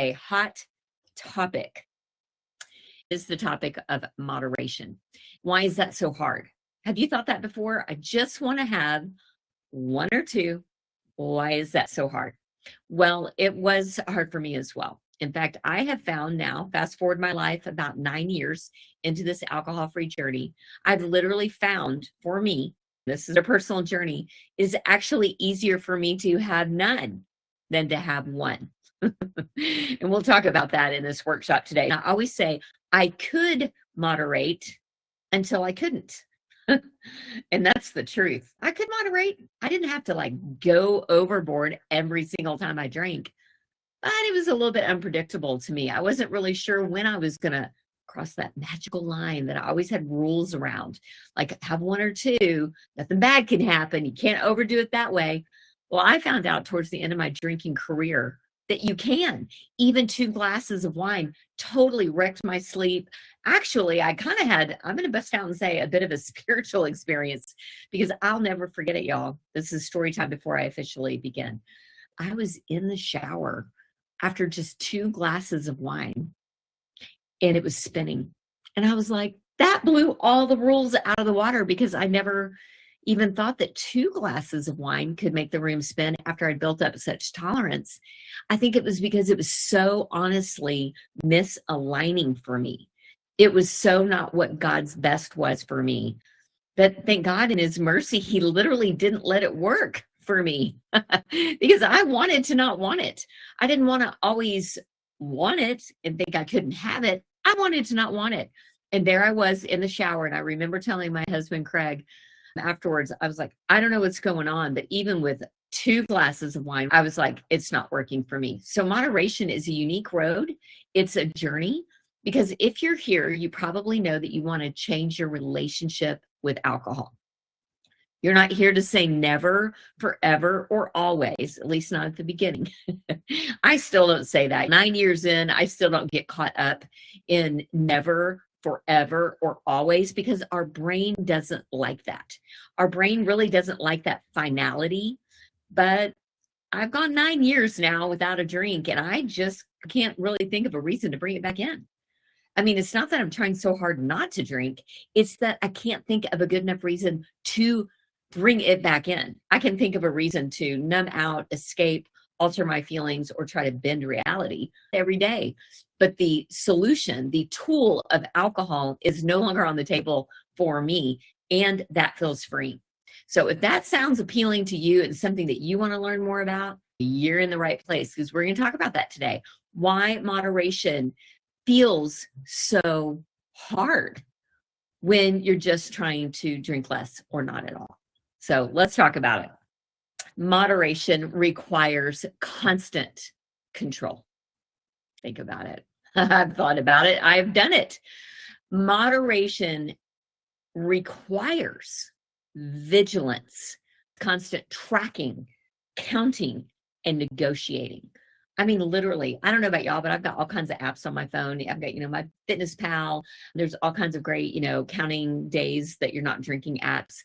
a hot topic. Is the topic of moderation. Why is that so hard? Have you thought that before? I just want to have one or two. Why is that so hard? Well, it was hard for me as well. In fact, I have found now, fast forward my life about 9 years into this alcohol-free journey, I've literally found for me, this is a personal journey, is actually easier for me to have none than to have one. And we'll talk about that in this workshop today. I always say I could moderate until I couldn't. And that's the truth. I could moderate. I didn't have to like go overboard every single time I drank, but it was a little bit unpredictable to me. I wasn't really sure when I was going to cross that magical line that I always had rules around, like have one or two, nothing bad can happen. You can't overdo it that way. Well, I found out towards the end of my drinking career that you can. Even 2 glasses of wine totally wrecked my sleep. Actually, I kind of had, I'm going to bust out and say, a bit of a spiritual experience, because I'll never forget it, y'all. This is story time before I officially begin. I was in the shower after just 2 glasses of wine, and it was spinning. And I was like, that blew all the rules out of the water, because I never even thought that 2 glasses of wine could make the room spin after I'd built up such tolerance. I think it was because it was so honestly misaligning for me. It was so not what God's best was for me. But thank God in his mercy, he literally didn't let it work for me because I wanted to not want it. I didn't want to always want it and think I couldn't have it. I wanted to not want it. And there I was in the shower. And I remember telling my husband, Craig, afterwards, I was like, I don't know what's going on. But even with 2 glasses of wine, I was like, it's not working for me. So moderation is a unique road. It's a journey, because if you're here, you probably know that you want to change your relationship with alcohol. You're not here to say never, forever, or always, at least not at the beginning. I still don't say that. 9 years in, I still don't get caught up in never, forever, or always, because our brain doesn't like that. Our brain really doesn't like that finality. But I've gone 9 years now without a drink, and I just can't really think of a reason to bring it back in. I mean, it's not that I'm trying so hard not to drink. It's that I can't think of a good enough reason to bring it back in. I can think of a reason to numb out, escape, alter my feelings, or try to bend reality every day. But the solution, the tool of alcohol, is no longer on the table for me, and that feels free. So if that sounds appealing to you and something that you want to learn more about, you're in the right place, because we're going to talk about that today. Why moderation feels so hard when you're just trying to drink less or not at all. So let's talk about it. Moderation requires constant control. Think about it. I've thought about it. I've done it. Moderation requires vigilance, constant tracking, counting, and negotiating. I mean, literally, I don't know about y'all, but I've got all kinds of apps on my phone. I've got, my Fitness Pal. There's all kinds of great, counting days that you're not drinking apps.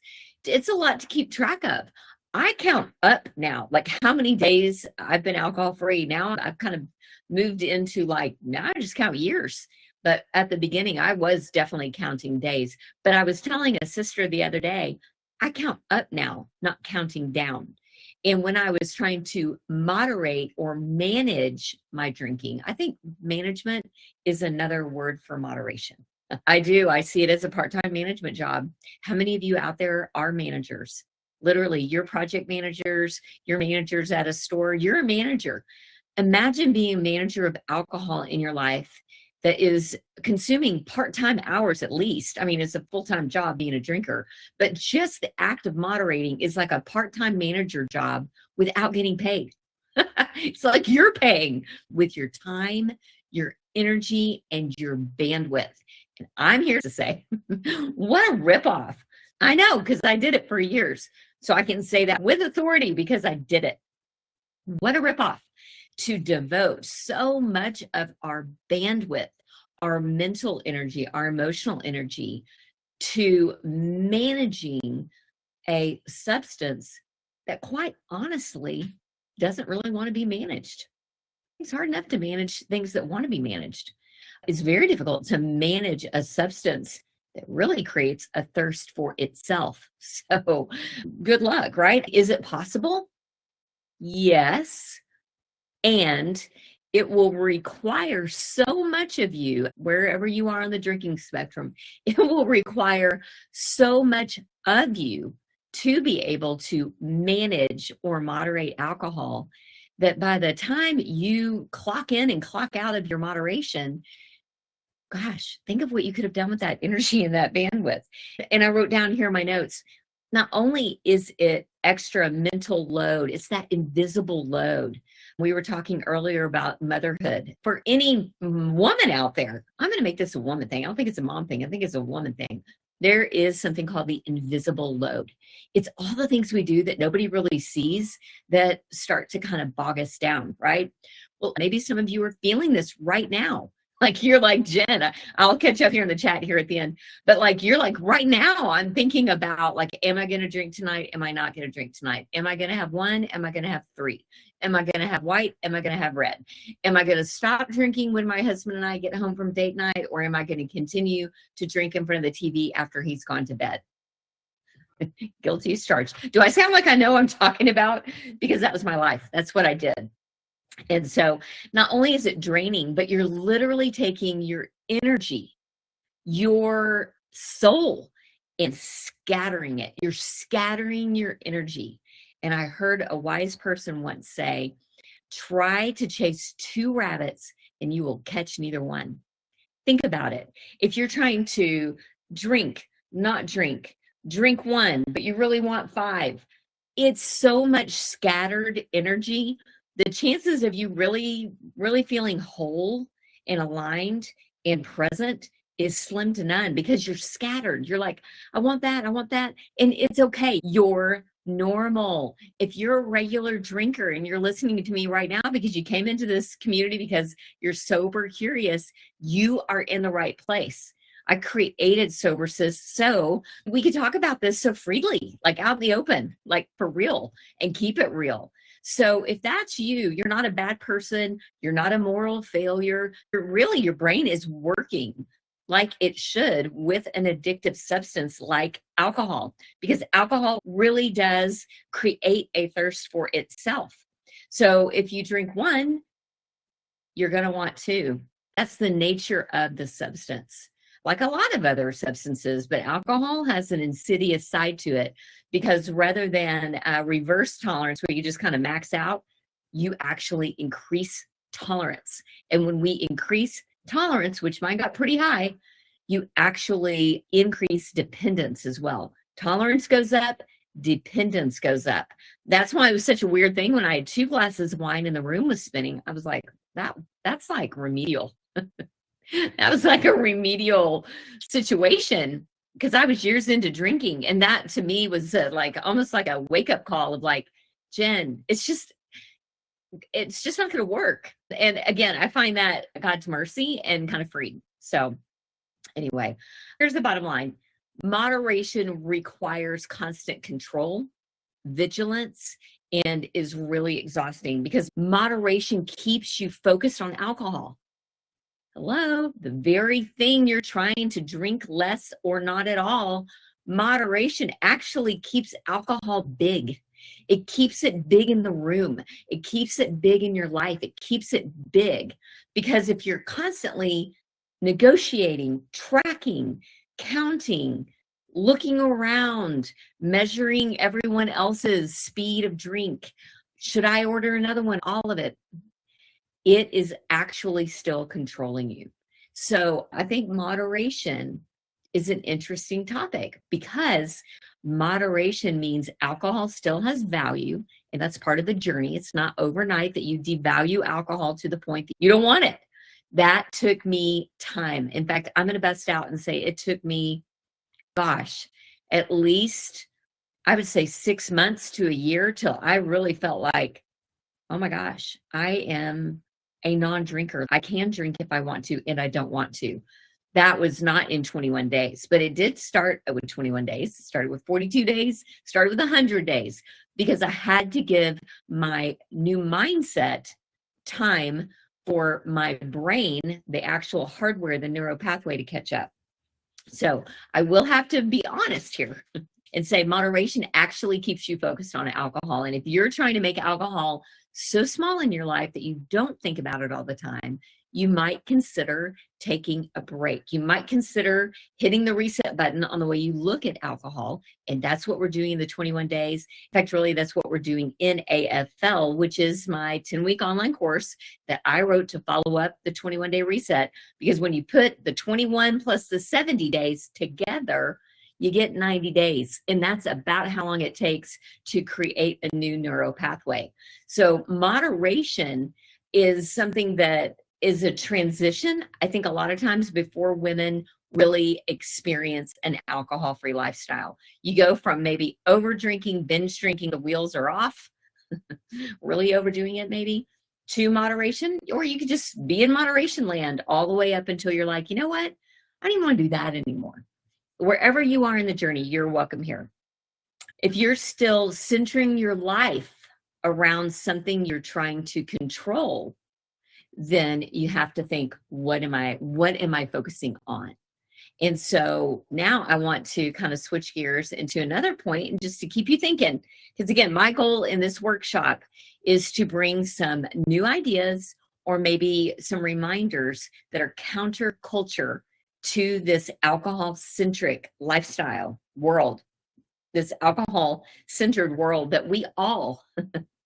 It's a lot to keep track of. I count up now, like how many days I've been alcohol free. Now I've kind of moved into now I just count years. But at the beginning, I was definitely counting days. But I was telling a sister the other day, I count up now, not counting down. And when I was trying to moderate or manage my drinking, I think management is another word for moderation. I do. I see it as a part-time management job. How many of you out there are managers? Literally, you're project managers, you're managers at a store, you're a manager. Imagine being a manager of alcohol in your life that is consuming part-time hours at least. I mean, it's a full-time job being a drinker, but just the act of moderating is like a part-time manager job without getting paid. It's like you're paying with your time, your energy, and your bandwidth. And I'm here to say, what a ripoff. I know, because I did it for years. So I can say that with authority because I did it. What a ripoff to devote so much of our bandwidth, our mental energy, our emotional energy to managing a substance that quite honestly doesn't really want to be managed. It's hard enough to manage things that want to be managed. It's very difficult to manage a substance that really creates a thirst for itself. So, good luck, right? Is it possible? Yes. And it will require so much of you, wherever you are on the drinking spectrum. It will require so much of you to be able to manage or moderate alcohol that by the time you clock in and clock out of your moderation, gosh, think of what you could have done with that energy and that bandwidth. And I wrote down here in my notes, not only is it extra mental load, it's that invisible load. We were talking earlier about motherhood. For any woman out there, I'm going to make this a woman thing. I don't think it's a mom thing. I think it's a woman thing. There is something called the invisible load. It's all the things we do that nobody really sees that start to kind of bog us down, right? Well, maybe some of you are feeling this right now. Like you're like, Jen, I'll catch up here in the chat here at the end. But like, you're like, right now, I'm thinking about like, am I going to drink tonight? Am I not going to drink tonight? Am I going to have one? Am I going to have three? Am I going to have white? Am I going to have red? Am I going to stop drinking when my husband and I get home from date night? Or am I going to continue to drink in front of the TV after he's gone to bed? Guilty as charged. Do I sound like I know what I'm talking about? Because that was my life. That's what I did. And so not only is it draining, but you're literally taking your energy, your soul, and scattering it. You're scattering your energy. And I heard a wise person once say, try to chase two rabbits and you will catch neither one. Think about it. If you're trying to drink, not drink, drink one, but you really want five, it's so much scattered energy. The chances of you really, really feeling whole and aligned and present is slim to none because you're scattered. You're like, I want that, I want that. And it's okay. You're normal. If you're a regular drinker and you're listening to me right now because you came into this community because you're sober curious, you are in the right place. I created Sober Sis so we could talk about this so freely, like out in the open, like for real, and keep it real. So if that's you, you're not a bad person, you're not a moral failure, really your brain is working like it should with an addictive substance like alcohol, because alcohol really does create a thirst for itself. So if you drink one, you're going to want two. That's the nature of the substance. Like a lot of other substances, but alcohol has an insidious side to it because rather than a reverse tolerance where you just kind of max out, you actually increase tolerance. And when we increase tolerance, which mine got pretty high, you actually increase dependence as well. Tolerance goes up, dependence goes up. That's why it was such a weird thing when I had 2 glasses of wine and the room was spinning. I was like, that's like remedial. That was like a remedial situation because I was years into drinking. And that to me was like almost like a wake up call of like, Jen, it's just not going to work. And again, I find that God's mercy and kind of free. So anyway, here's the bottom line. Moderation requires constant control, vigilance, and is really exhausting because moderation keeps you focused on alcohol. Hello, the very thing you're trying to drink less or not at all, moderation actually keeps alcohol big. It keeps it big in the room. It keeps it big in your life. It keeps it big because if you're constantly negotiating, tracking, counting, looking around, measuring everyone else's speed of drink, should I order another one? All of it. It is actually still controlling you. So I think moderation is an interesting topic because moderation means alcohol still has value, and that's part of the journey. It's not overnight that you devalue alcohol to the point that you don't want it. That took me time. In fact, I'm going to bust out and say it took me, gosh, at least I would say 6 months to a year till I really felt like, oh my gosh, I am a non-drinker. I can drink if I want to, and I don't want to. That was not in 21 days, but it did start with 21 days. It started with 42 days, started with 100 days, because I had to give my new mindset time for my brain, the actual hardware, the neural pathway to catch up. So I will have to be honest here and say moderation actually keeps you focused on alcohol. And if you're trying to make alcohol so small in your life that you don't think about it all the time, you might consider taking a break. You might consider hitting the reset button on the way you look at alcohol. And that's what we're doing in the 21 days. In fact, really, that's what we're doing in AFL, which is my 10-week online course that I wrote to follow up the 21-day reset. Because when you put the 21 plus the 70 days together, you get 90 days. And that's about how long it takes to create a new neural pathway. So moderation is something that is a transition, I think, a lot of times before women really experience an alcohol-free lifestyle. You go from maybe over drinking, binge drinking, the wheels are off, really overdoing it maybe, to moderation, or you could just be in moderation land all the way up until you're like, you know what? I don't even want to do that anymore. Wherever you are in the journey, you're welcome here. If you're still centering your life around something you're trying to control, then you have to think, what am I focusing on? And so now I want to kind of switch gears into another point, and just to keep you thinking, because again, my goal in this workshop is to bring some new ideas or maybe some reminders that are counterculture to this alcohol-centric lifestyle world, this alcohol-centered world that we all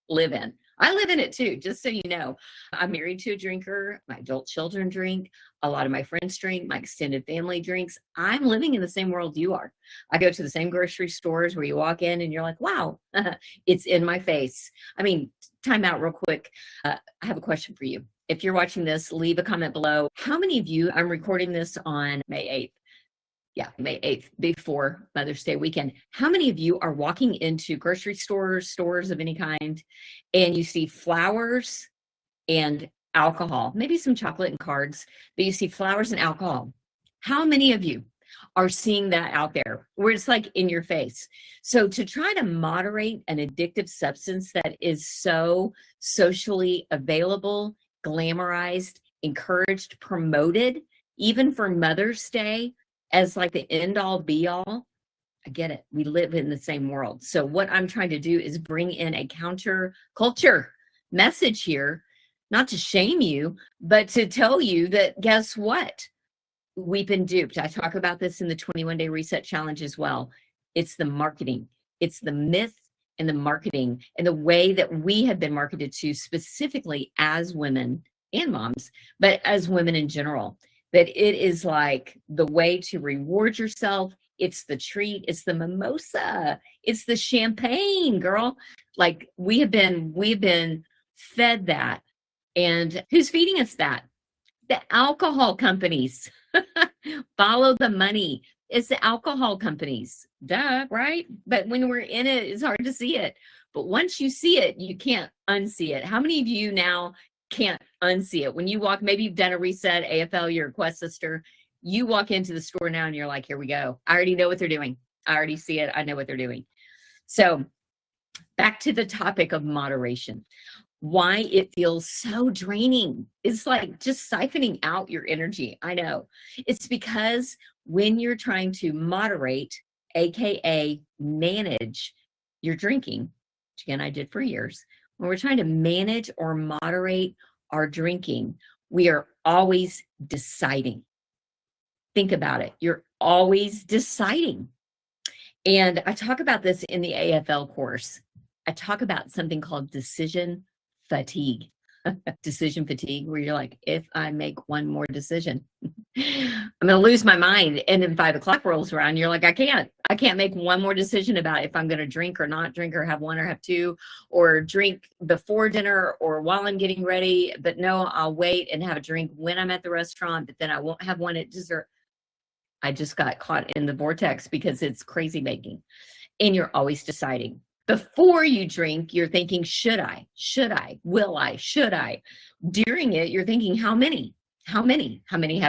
live in. I live in it too, just so you know. I'm married to a drinker. My adult children drink. A lot of my friends drink. My extended family drinks. I'm living in the same world you are. I go to the same grocery stores where you walk in and you're like, wow, it's in my face. I mean, time out real quick. I have a question for you. If you're watching this, leave a comment below. How many of you, I'm recording this on May 8th. Yeah, May 8th, before Mother's Day weekend. How many of you are walking into grocery stores of any kind, and you see flowers and alcohol, maybe some chocolate and cards, but you see flowers and alcohol? How many of you are seeing that out there where it's like in your face? So to try to moderate an addictive substance that is so socially available, glamorized, encouraged, promoted, even for Mother's Day, as like the end all be all, I get it. We live in the same world. So what I'm trying to do is bring in a counter culture message here, not to shame you, but to tell you that guess what? We've been duped. I talk about this in the 21-day reset challenge as well. It's the marketing. It's the myth and the marketing and the way that we have been marketed to, specifically as women and moms, but as women in general. That it is like the way to reward yourself. It's the treat. It's the mimosa. It's the champagne, girl. Like we've been fed that. And who's feeding us that? The alcohol companies. Follow the money. It's the alcohol companies. Duh, right? But when we're in it, it's hard to see it. But once you see it, you can't unsee it. How many of you now can't unsee it? When you walk, maybe you've done a reset, AFL, you're a Quest sister, you walk into the store now and you're like, here we go. I already know what they're doing. I already see it. I know what they're doing. So back to the topic of moderation, why it feels so draining. It's like just siphoning out your energy. I know. It's because when you're trying to moderate, AKA manage your drinking, which again, I did for years, when we're trying to manage or moderate our drinking, we are always deciding. Think about it. You're always deciding. And I talk about this in the AFL course. I talk about something called decision fatigue. Decision fatigue, where you're like, if I make one more decision, I'm going to lose my mind. And then 5 o'clock rolls around, you're like, I can't make one more decision about if I'm going to drink or not drink, or have one or have two, or drink before dinner or while I'm getting ready. But no, I'll wait and have a drink when I'm at the restaurant, but then I won't have one at dessert. I just got caught in the vortex because it's crazy making. And you're always deciding. Before you drink, you're thinking, should I, will I, should I? During it, you're thinking, how many have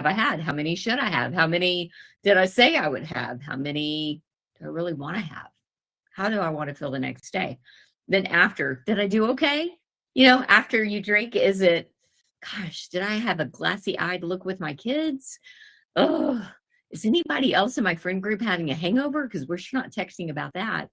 I had? How many should I have? How many did I say I would have? How many do I really want to have? How do I want to feel the next day? Then after, did I do okay? After you drink, is it, gosh, did I have a glassy-eyed look with my kids? Oh, is anybody else in my friend group having a hangover? Because we're sure not texting about that.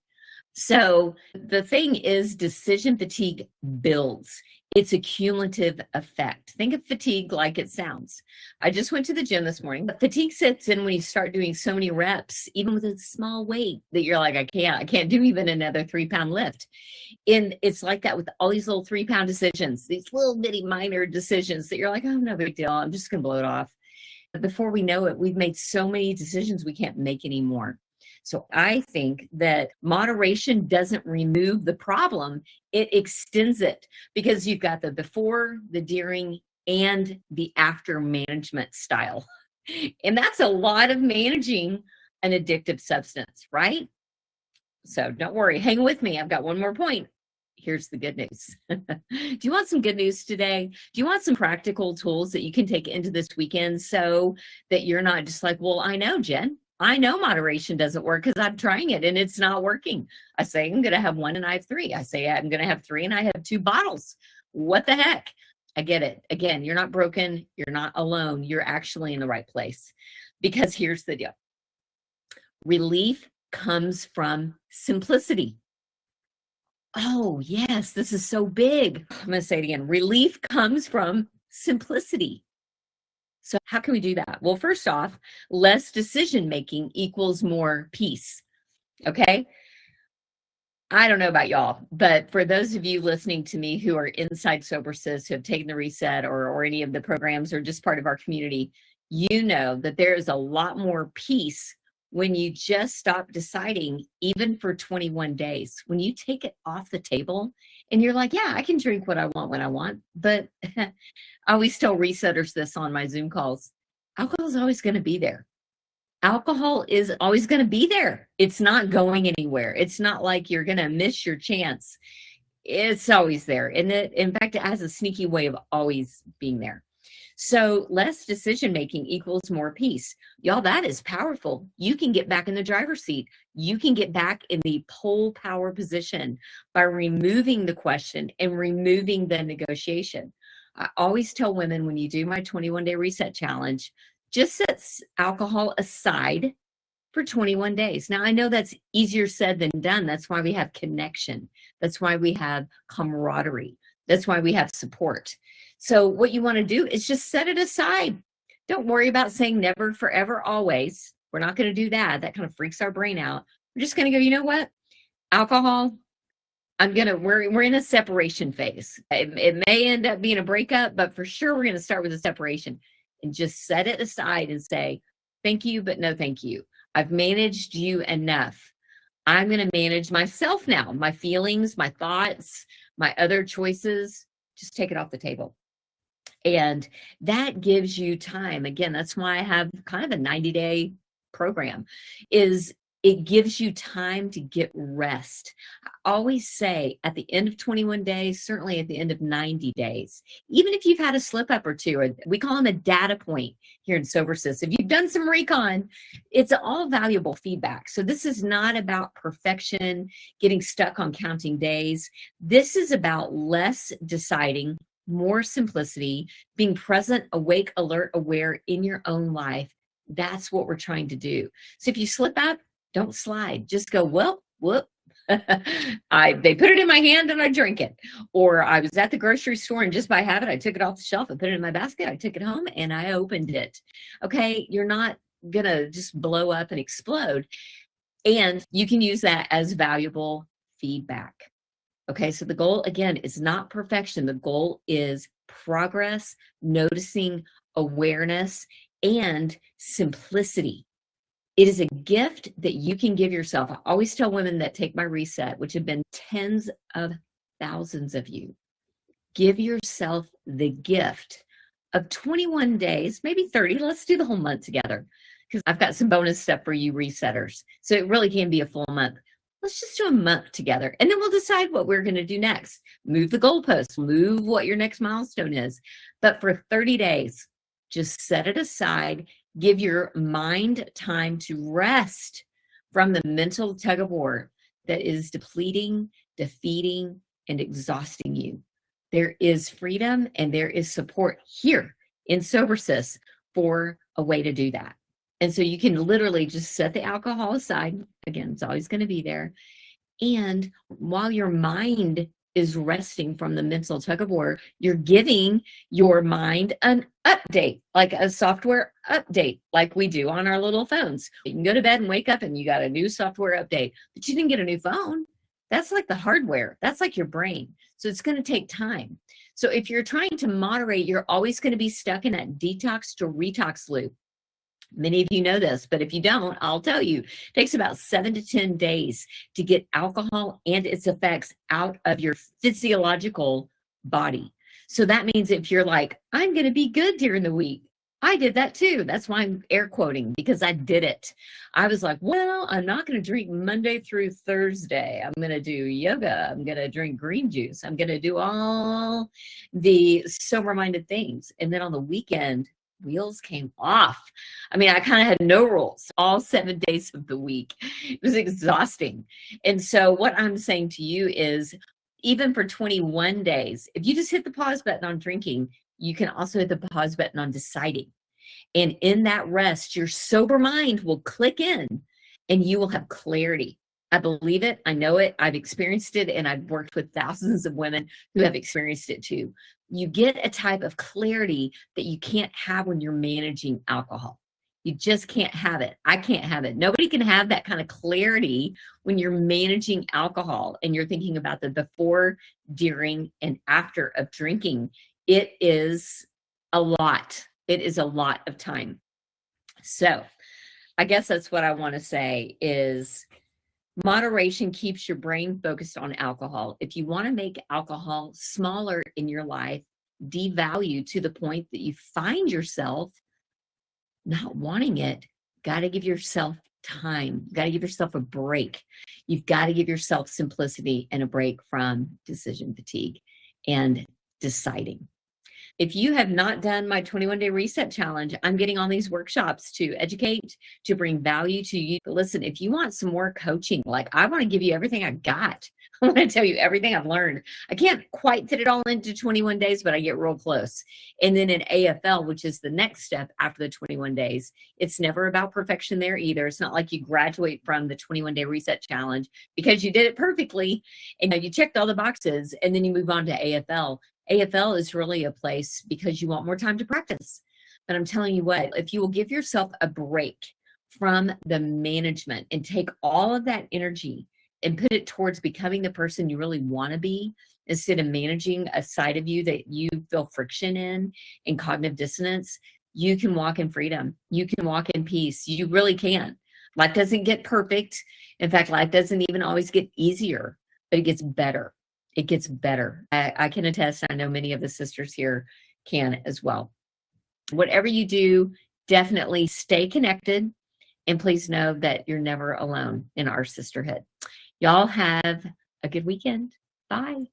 So the thing is, decision fatigue builds. It's a cumulative effect. Think of fatigue like it sounds. I just went to the gym this morning, but fatigue sets in when you start doing so many reps, even with a small weight, that you're like, I can't do even another 3-pound lift. And it's like that with all these little 3-pound decisions, these little bitty minor decisions that you're like, oh, no big deal. I'm just going to blow it off. But before we know it, we've made so many decisions we can't make anymore. So I think that moderation doesn't remove the problem, it extends it, because you've got the before, the during, and the after management style. And that's a lot of managing an addictive substance, right? So don't worry, hang with me. I've got one more point. Here's the good news. Do you want some good news today? Do you want some practical tools that you can take into this weekend so that you're not just like, well, I know, Jen, I know moderation doesn't work because I'm trying it and it's not working. I say I'm going to have 1 and I have 3. I say I'm going to have 3 and I have 2 bottles. What the heck? I get it. Again, you're not broken. You're not alone. You're actually in the right place, because here's the deal. Relief comes from simplicity. Oh, yes, this is so big. I'm going to say it again. Relief comes from simplicity. So how can we do that? Well, first off, less decision making equals more peace. Okay. I don't know about y'all, but for those of you listening to me who are inside Sober Sis, who have taken the reset or any of the programs or just part of our community, you know that there is a lot more peace when you just stop deciding, even for 21 days. When you take it off the table and you're like, yeah, I can drink what I want when I want. But I always tell resetters this on my Zoom calls. Alcohol is always going to be there. Alcohol is always going to be there. It's not going anywhere. It's not like you're going to miss your chance. It's always there. And in fact, it has a sneaky way of always being there. So less decision making equals more peace. Y'all, that is powerful. You can get back in the driver's seat. You can get back in the pole power position by removing the question and removing the negotiation. I always tell women, when you do my 21-day reset challenge, just set alcohol aside for 21 days. Now, I know that's easier said than done. That's why we have connection. That's why we have camaraderie. That's why we have support. So what you want to do is just set it aside. Don't worry about saying never, forever, always. We're not going to do that. That kind of freaks our brain out. We're just going to go, you know what? Alcohol, we're in a separation phase. It may end up being a breakup, but for sure we're going to start with a separation, and just set it aside and say, thank you, but no thank you. I've managed you enough. I'm going to manage myself now, my feelings, my thoughts, my other choices. Just take it off the table. And that gives you time. Again, that's why I have kind of a 90-day program, is it gives you time to get rest. I always say at the end of 21 days, certainly at the end of 90 days, even if you've had a slip up or two, or we call them a data point here in Sober Sis. If you've done some recon, it's all valuable feedback. So this is not about perfection, getting stuck on counting days. This is about less deciding, more simplicity, being present, awake, alert, aware in your own life. That's what we're trying to do. So if you slip up, don't slide. Just go, well, whoop. They put it in my hand and I drink it. Or I was at the grocery store and just by habit, I took it off the shelf and put it in my basket. I took it home and I opened it. Okay, you're not going to just blow up and explode. And you can use that as valuable feedback. Okay, so the goal, again, is not perfection. The goal is progress, noticing, awareness, and simplicity. It is a gift that you can give yourself. I always tell women that take my reset, which have been tens of thousands of you, give yourself the gift of 21 days, maybe 30. Let's do the whole month together, because I've got some bonus stuff for you resetters. So it really can be a full month. Let's just do a month together, and then we'll decide what we're going to do next. Move the goalposts, move what your next milestone is. But for 30 days, just set it aside. Give your mind time to rest from the mental tug-of-war that is depleting, defeating, and exhausting you. there is freedom and there is support here in SoberSys for a way to do that. And so you can literally just set the alcohol aside. Again, it's always going to be there. And while your mind is resting from the mental tug-of-war, you're giving your mind an update, like a software update, like we do on our little phones. You can go to bed and wake up and you got a new software update, but you didn't get a new phone. That's like the hardware. That's like your brain. So it's going to take time. So if you're trying to moderate, you're always going to be stuck in that detox to retox loop. Many of you know this, but if you don't, I'll tell you, it takes about 7 to 10 days to get alcohol and its effects out of your physiological body. So that means if you're like, I'm going to be good during the week, I did that too. That's why I'm air quoting, because I did it. I was like, well, I'm not going to drink Monday through Thursday. I'm going to do yoga. I'm going to drink green juice. I'm going to do all the sober-minded things. And then on the weekend, wheels came off. I mean, I kind of had no rules all 7 days of the week. It was exhausting. And so what I'm saying to you is, even for 21 days, if you just hit the pause button on drinking, you can also hit the pause button on deciding. And in that rest, your sober mind will click in and you will have clarity. I believe it. I know it. I've experienced it. And I've worked with thousands of women who have experienced it too. You get a type of clarity that you can't have when you're managing alcohol. You just can't have it. I can't have it. Nobody can have that kind of clarity when you're managing alcohol and you're thinking about the before, during, and after of drinking. It is a lot. It is a lot of time. So I guess that's what I want to say is moderation keeps your brain focused on alcohol. If you want to make alcohol smaller in your life, devalue to the point that you find yourself not wanting it, got to give yourself time. Got to give yourself a break. You've got to give yourself simplicity and a break from decision fatigue and deciding. If you have not done my 21-day reset challenge, I'm getting on these workshops to educate, to bring value to you. But listen, if you want some more coaching, like I want to give you everything I got. I want to tell you everything I've learned. I can't quite fit it all into 21 days, but I get real close. And then in AFL, which is the next step after the 21 days, it's never about perfection there either. It's not like you graduate from the 21-day reset challenge because you did it perfectly and you checked all the boxes and then you move on to AFL. AFL is really a place because you want more time to practice. But I'm telling you what, if you will give yourself a break from the management and take all of that energy and put it towards becoming the person you really want to be, instead of managing a side of you that you feel friction in cognitive dissonance, you can walk in freedom. You can walk in peace. You really can. Life doesn't get perfect. In fact, life doesn't even always get easier, but it gets better. It gets better. I can attest. I know many of the sisters here can as well. Whatever you do, definitely stay connected. And please know that you're never alone in our sisterhood. Y'all have a good weekend. Bye.